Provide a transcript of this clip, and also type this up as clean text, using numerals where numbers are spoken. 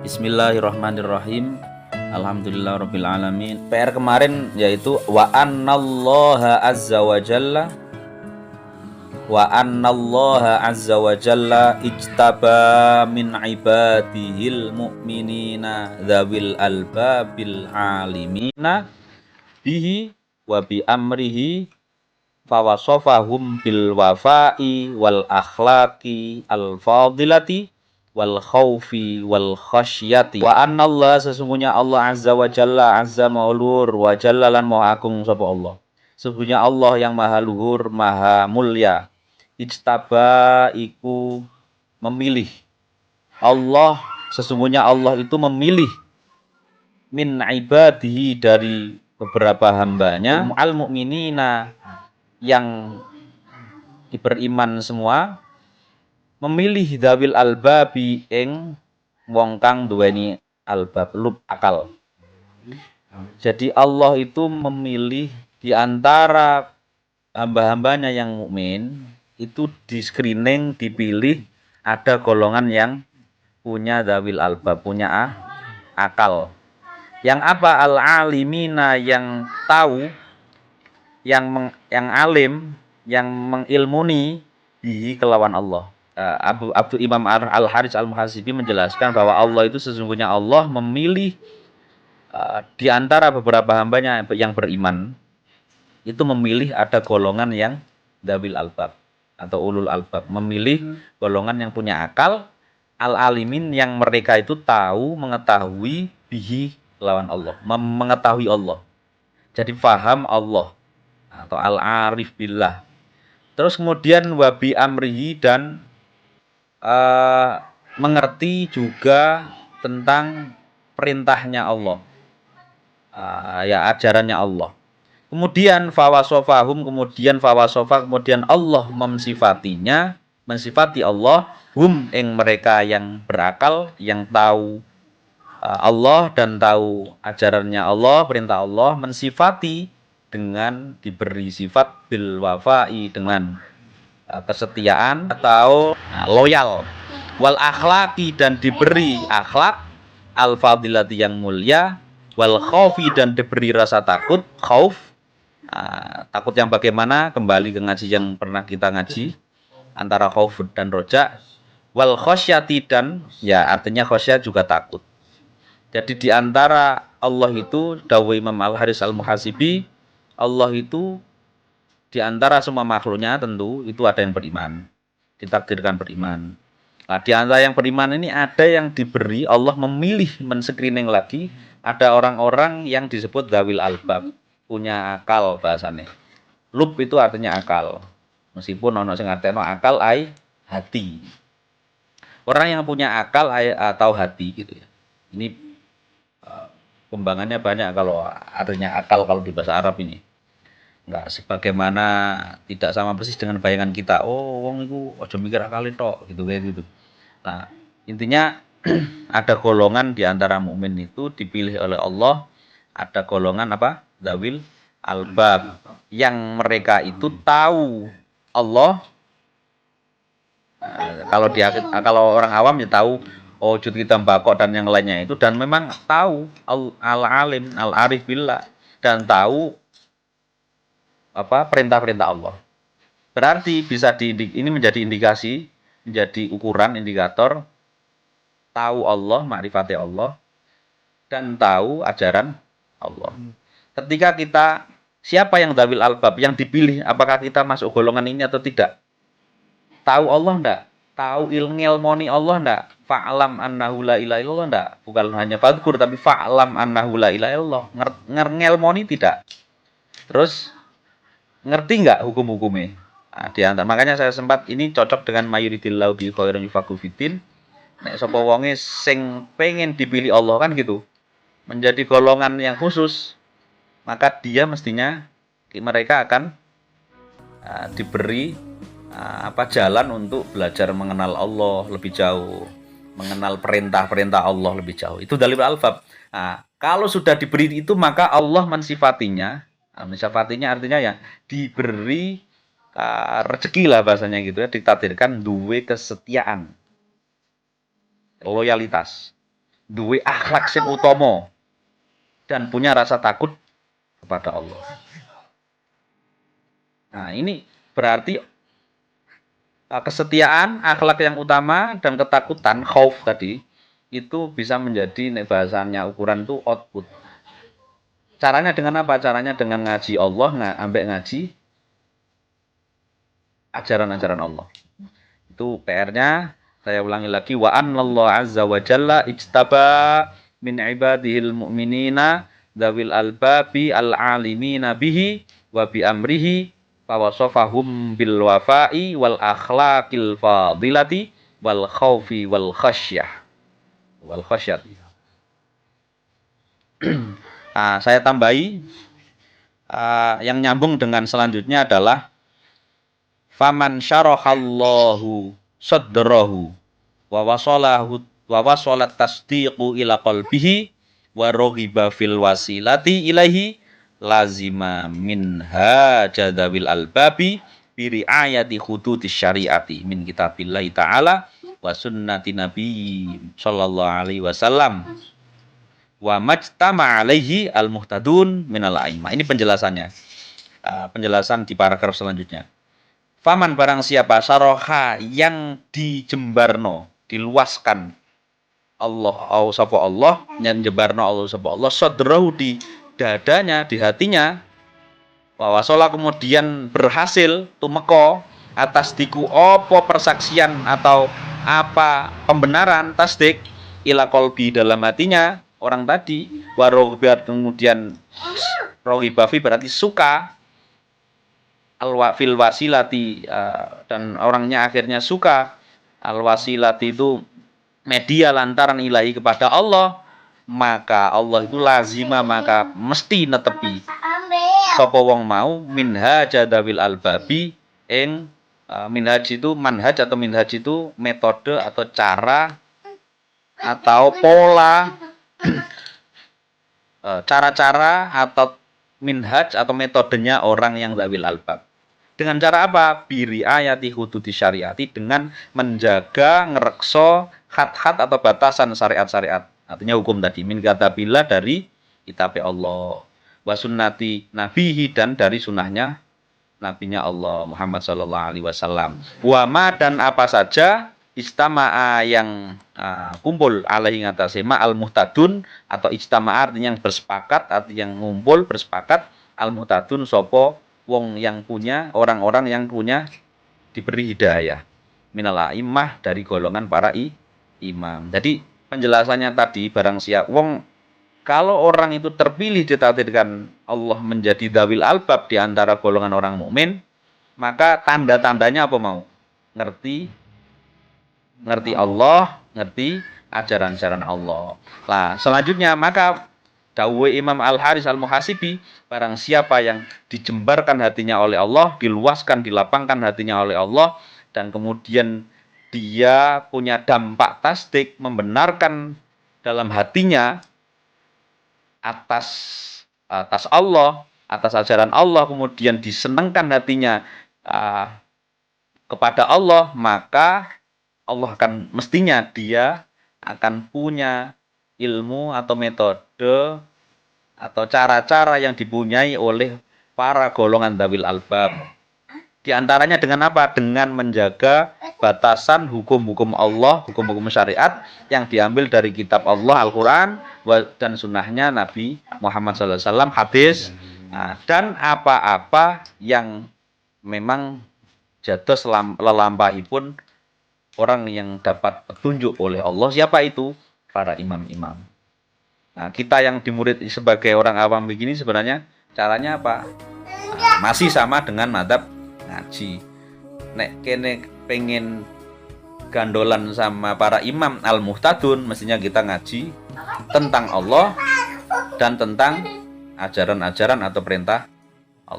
Bismillahirrahmanirrahim. Alhamdulillahirabbil alamin. PR kemarin yaitu wa annallaha azza wa jalla ijtaba min ibadihil mu'minina dzawil albabil alimina bihi wa bi amrihi fawasofahum bil wafa'i wal akhlaqi al fadilati wal khaufi wal khasyati wa anallah sesungguhnya Allah azza wa jalla azza maulur wa jalla lan maha agung sapa Allah. Sesungguhnya Allah yang maha luhur maha mulia ijtaba iku memilih. Allah sesungguhnya Allah itu memilih min ibadihi dari beberapa hambanya al mu'minina yang beriman semua, memilih dawil albabi ing wong kang duweni albab lub akal. Jadi Allah itu memilih di antara hamba-hambanya yang mukmin itu di screening, dipilih ada golongan yang punya dawil albab, punya akal. Yang apa? Al-alimina, yang tahu, yang alim, yang mengilmuni bihi kelawan Allah. Abdul Imam Al-Harits Al-Muhasibi menjelaskan bahwa Allah itu sesungguhnya Allah memilih di antara beberapa hambanya yang beriman, itu memilih ada golongan yang dawil albab atau ulul albab, memilih golongan yang punya akal, al-alimin yang mereka itu tahu, mengetahui bihi lawan Allah, mengetahui Allah. Jadi faham Allah atau al-arif billah. Terus kemudian wabi amrihi dan mengerti juga tentang perintahnya Allah, ya ajarannya Allah. Kemudian fawasofahum, kemudian Allah mensifati Allah, hum ing mereka yang berakal, yang tahu Allah dan tahu ajarannya Allah, perintah Allah, mensifati dengan diberi sifat bil wafa'i, dengan kesetiaan atau loyal, wal akhlaqi dan diberi akhlak, al fadilati yang mulia, wal khaufi dan diberi rasa takut, khauf, takut yang bagaimana, kembali ke ngaji yang pernah kita ngaji antara khauf dan roja, wal khosyati dan ya artinya khosyat juga takut. Jadi di antara Allah itu, dawuh Imam Al-Harits Al-Muhasibi, Allah itu di antara semua makhluknya tentu itu ada yang beriman, ditakdirkan beriman. Nah, di antara yang beriman ini ada yang diberi, Allah memilih, men-screening lagi, ada orang-orang yang disebut dzawil albab, punya akal bahasanya. Lub itu artinya akal. Meskipun ono sing arteno akal ai hati. Orang yang punya akal atau hati gitu ya. Ini kembangannya banyak kalau artinya akal kalau di bahasa Arab ini. Enggak sebagaimana, tidak sama persis dengan bayangan kita. Oh, wong iku aja mikir akal tok gitu kayak gitu. Nah, intinya ada golongan di antara mukmin itu dipilih oleh Allah, ada golongan apa? Dzawil albab, yang mereka itu tahu Allah. Kalau orang awam ya tahu oh wujud kita mbakok dan yang lainnya itu, dan memang tahu al-alim al-arif billah, dan tahu apa perintah-perintah Allah. Berarti bisa ini menjadi indikasi, menjadi ukuran, indikator tahu Allah, makrifati Allah, dan tahu ajaran Allah. Ketika kita, siapa yang dzawil albab, yang dipilih, apakah kita masuk golongan ini atau tidak? Tahu Allah enggak? Tahu ilmoni Allah enggak? Fa'lam annahu la ilaha illallah enggak? Bukan hanya fadkur, tapi fa'lam annahu la ilaha illallah. Ngelmoni tidak? Terus ngerti enggak hukum-hukumnya? Nah, di antara, makanya saya sempat ini cocok dengan mayuridillahu bi khairin yufaqihu fiddin. Nek sapa wonge sing pengen dipilih Allah kan gitu, menjadi golongan yang khusus, maka dia mestinya mereka akan diberi jalan untuk belajar mengenal Allah lebih jauh, mengenal perintah-perintah Allah lebih jauh. Itu dalil albab. Nah, kalau sudah diberi itu maka Allah mensifatinya. Mensifatinya artinya ya diberi rezeki lah bahasanya gitu ya, ditakdirkan duwe kesetiaan, loyalitas. duwe akhlak sing utama dan punya rasa takut kepada Allah. Nah, ini berarti kesetiaan, akhlak yang utama dan ketakutan, khauf tadi itu bisa menjadi bahasanya ukuran itu output. Caranya dengan apa? Caranya dengan ngaji Allah, ambek ngaji ajaran-ajaran Allah. Itu PR-nya. Saya ulangi lagi, wa anallahu azza wa jalla ijtaba min ibadihil mu'minina dzawil albabi al-alimina bihi wa bi amrihi fawasafahum bil wafa'i wal akhlaqil fadilati wal khaufi wal khasyah wal khasyati. Nah, saya tambahi yang nyambung dengan selanjutnya adalah faman syarahallahu sadrahu wa wasalat tasdiqu ila qalbihi wa raghiba fil wasilati ilaihi lazima minha jadawil albabi bi riayati hudutis syariati min kitabillahi ta'ala wa sunnati nabi sallallahu alaihi wasallam wa majtama alaihi al-muhtadun minal a'immah. Ini penjelasannya. Penjelasan di paragraf selanjutnya. Faman barang siapa saroha yang dijembarno, diluaskan sapa Allah, yang jembarno Allah sapa Allah sadrahu di dadanya, di hatinya, wawasola kemudian berhasil tumeka atas diku apa persaksian atau apa pembenaran tasdik ila qalbi dalam hatinya orang tadi, warohbiat kemudian rohibafi berarti suka al-wafil wasilati dan orangnya akhirnya suka al-wasilati itu media lantaran ilahi kepada Allah, maka Allah itu lazima maka mesti netepi sapa wong mau minha jadawil albabi ing minhaj itu manhaj atau minhaj itu metode atau cara atau pola cara-cara atau minhaj atau metodenya orang yang zawil albab. Dengan cara apa? Biri ayati hududi syariati, dengan menjaga ngerekso khat-khat atau batasan syariat-syariat. Artinya hukum tadi min katabillah dari kitab Allah, wa sunnati nabihi dan dari sunnahnya nabinya Allah Muhammad sallallahu alaihi wasallam. Wa ma dan apa saja istama'a yang kumpul alaihi ngatasi ma'al muhtadun atau istama'a artinya yang bersepakat, artinya yang ngumpul bersepakat al muhtadun sopo wong yang punya, orang-orang yang punya diberi hidayah minal a'immah dari golongan para imam. Jadi penjelasannya tadi barang siap wong kalau orang itu terpilih ditakdirkan Allah menjadi dawil albab di antara golongan orang mukmin, maka tanda-tandanya apa mau? Ngerti Allah, ngerti ajaran-ajaran Allah. Nah, selanjutnya maka dawuh Imam Al-Haris Al-Muhasibi, barang siapa yang dijembarkan hatinya oleh Allah, diluaskan, dilapangkan hatinya oleh Allah, dan kemudian dia punya dampak tasdik, membenarkan dalam hatinya atas Allah, atas ajaran Allah, kemudian disenangkan hatinya kepada Allah, maka Allah akan mestinya dia akan punya ilmu atau metode atau cara-cara yang dipunyai oleh para golongan dawil albab. Di antaranya dengan apa? Dengan menjaga batasan hukum-hukum Allah, hukum-hukum syariat yang diambil dari kitab Allah Al-Quran dan sunnahnya Nabi Muhammad SAW, hadis, dan apa-apa yang memang jados lelampahipun orang yang dapat petunjuk oleh Allah. Siapa itu? Para imam-imam. Nah, kita yang dimurid sebagai orang awam begini sebenarnya caranya apa? Masih sama dengan madzhab ngaji. Nek kene pengen gandolan sama para imam al-muhtadun, mestinya kita ngaji tentang Allah dan tentang ajaran-ajaran atau perintah